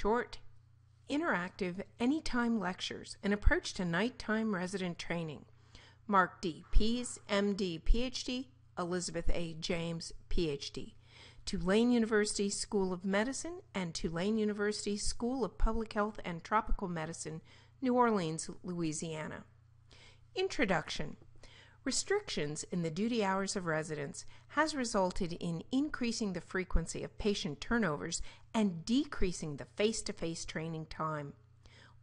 short, interactive, anytime lectures, an approach to nighttime resident training. Mark D. Pease, MD, PhD, Elizabeth A. James, PhD. Tulane University School of Medicine and Tulane University School of Public Health and Tropical Medicine, New Orleans, Louisiana. Introduction. Restrictions in the duty hours of residents has resulted in increasing the frequency of patient turnovers and decreasing the face-to-face training time.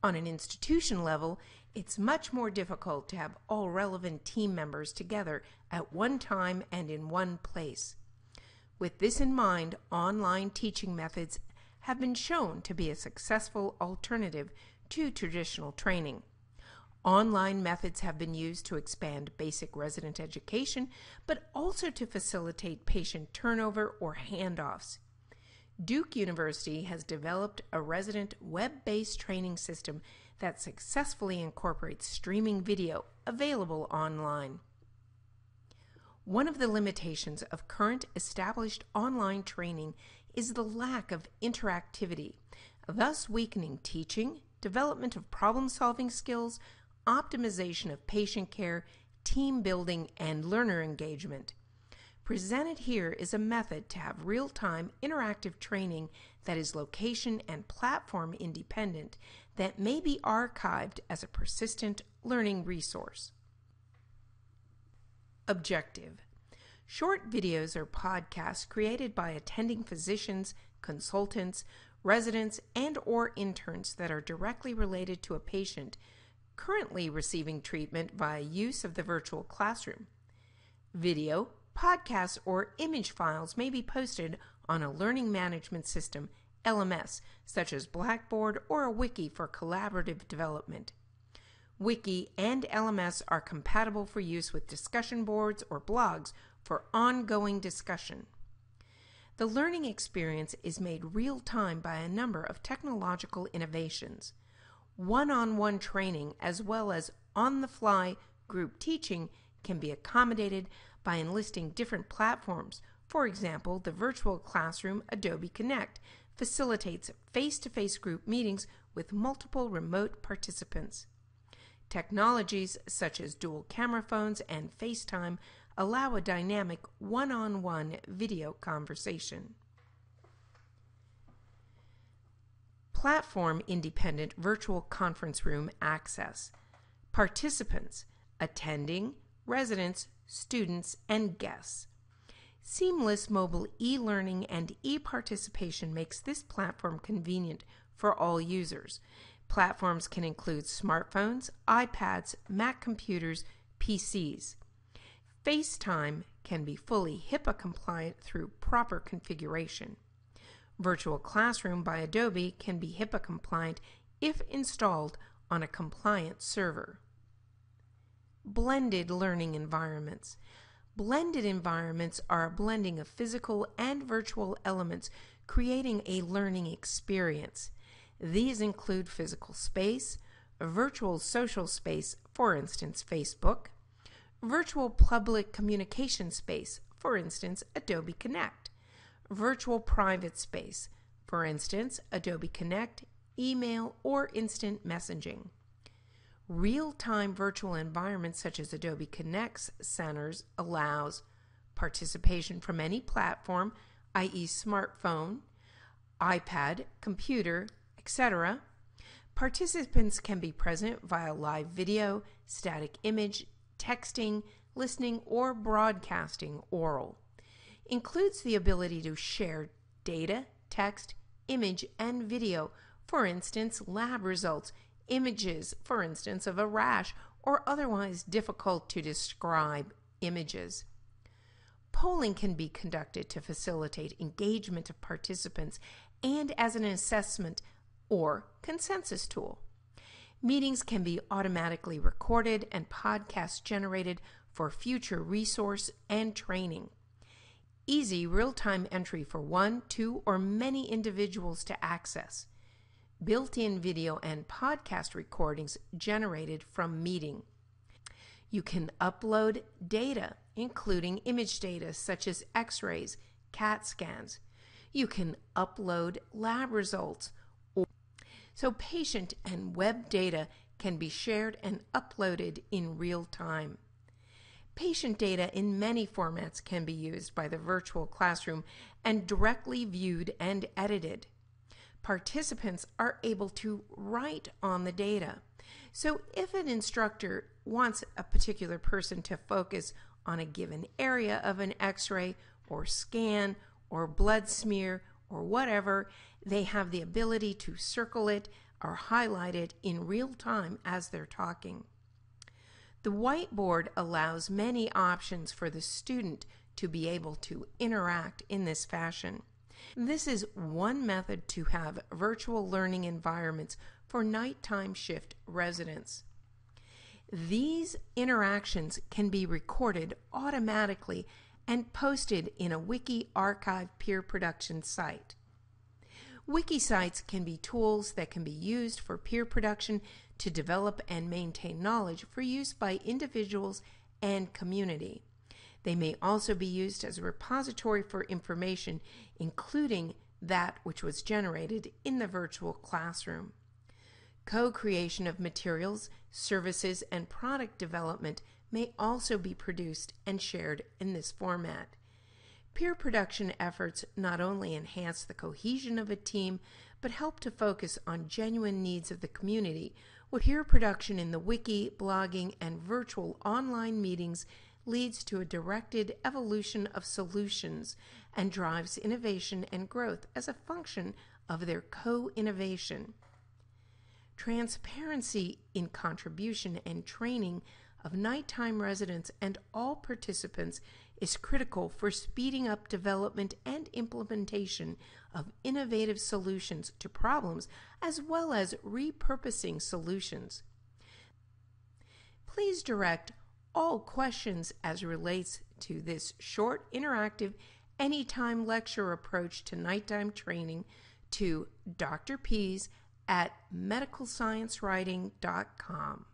On an institution level, it's much more difficult to have all relevant team members together at one time and in one place. With this in mind, online teaching methods have been shown to be a successful alternative to traditional training. Online methods have been used to expand basic resident education, but also to facilitate patient turnover or handoffs. Duke University has developed a resident web-based training system that successfully incorporates streaming video available online. One of the limitations of current established online training is the lack of interactivity, thus weakening teaching, development of problem-solving skills, optimization of patient care, team building, and learner engagement. Presented here is a method to have real-time interactive training that is location and platform independent that may be archived as a persistent learning resource. Objective. Short videos or podcasts created by attending physicians, consultants, residents, and/or interns that are directly related to a patient currently receiving treatment via use of the virtual classroom. Video, podcasts, or image files may be posted on a learning management system, LMS, such as Blackboard or a wiki for collaborative development. Wiki and LMS are compatible for use with discussion boards or blogs for ongoing discussion. The learning experience is made real-time by a number of technological innovations. One-on-one training as well as on-the-fly group teaching can be accommodated by enlisting different platforms. For example, the virtual classroom Adobe Connect facilitates face-to-face group meetings with multiple remote participants. Technologies such as dual camera phones and FaceTime allow a dynamic one-on-one video conversation. Platform-independent virtual conference room access. Participants, attending, residents, students, and guests. Seamless mobile e-learning and e-participation makes this platform convenient for all users. Platforms can include smartphones, iPads, Mac computers, PCs. FaceTime can be fully HIPAA compliant through proper configuration. Virtual Classroom by Adobe can be HIPAA compliant if installed on a compliant server. Blended learning environments. Blended environments are a blending of physical and virtual elements, creating a learning experience. These include physical space, virtual social space, for instance, Facebook, virtual public communication space, for instance, Adobe Connect, virtual private space, for instance, Adobe Connect, email, or instant messaging. Real-time virtual environments such as Adobe Connect's centers allows participation from any platform, i.e. smartphone, iPad, computer, etc. Participants can be present via live video, static image, texting, listening, or broadcasting oral. Includes the ability to share data, text, image, and video, for instance, lab results, images, for instance, of a rash, or otherwise difficult to describe images. Polling can be conducted to facilitate engagement of participants and as an assessment or consensus tool. Meetings can be automatically recorded and podcasts generated for future resource and training. Easy real-time entry for one, two, or many individuals to access. Built-in video and podcast recordings generated from meeting. You can upload data, including image data such as X-rays, CAT scans. You can upload lab results or so patient and web data can be shared and uploaded in real time. Patient data in many formats can be used by the virtual classroom and directly viewed and edited. Participants are able to write on the data. So if an instructor wants a particular person to focus on a given area of an X-ray or scan or blood smear or whatever, they have the ability to circle it or highlight it in real time as they're talking. The whiteboard allows many options for the student to be able to interact in this fashion. This is one method to have virtual learning environments for nighttime shift residents. These interactions can be recorded automatically and posted in a Wiki archive peer production site. Wiki sites can be tools that can be used for peer production to develop and maintain knowledge for use by individuals and community. They may also be used as a repository for information, including that which was generated in the virtual classroom. Co-creation of materials, services, and product development may also be produced and shared in this format. Peer production efforts not only enhance the cohesion of a team, but help to focus on genuine needs of the community, where peer production in the wiki, blogging, and virtual online meetings leads to a directed evolution of solutions and drives innovation and growth as a function of their co-innovation. Transparency in contribution and training of nighttime residents and all participants is critical for speeding up development and implementation of innovative solutions to problems, as well as repurposing solutions. Please direct all questions as relates to this short, interactive, anytime lecture approach to nighttime training to Dr. Pease at medicalsciencewriting.com.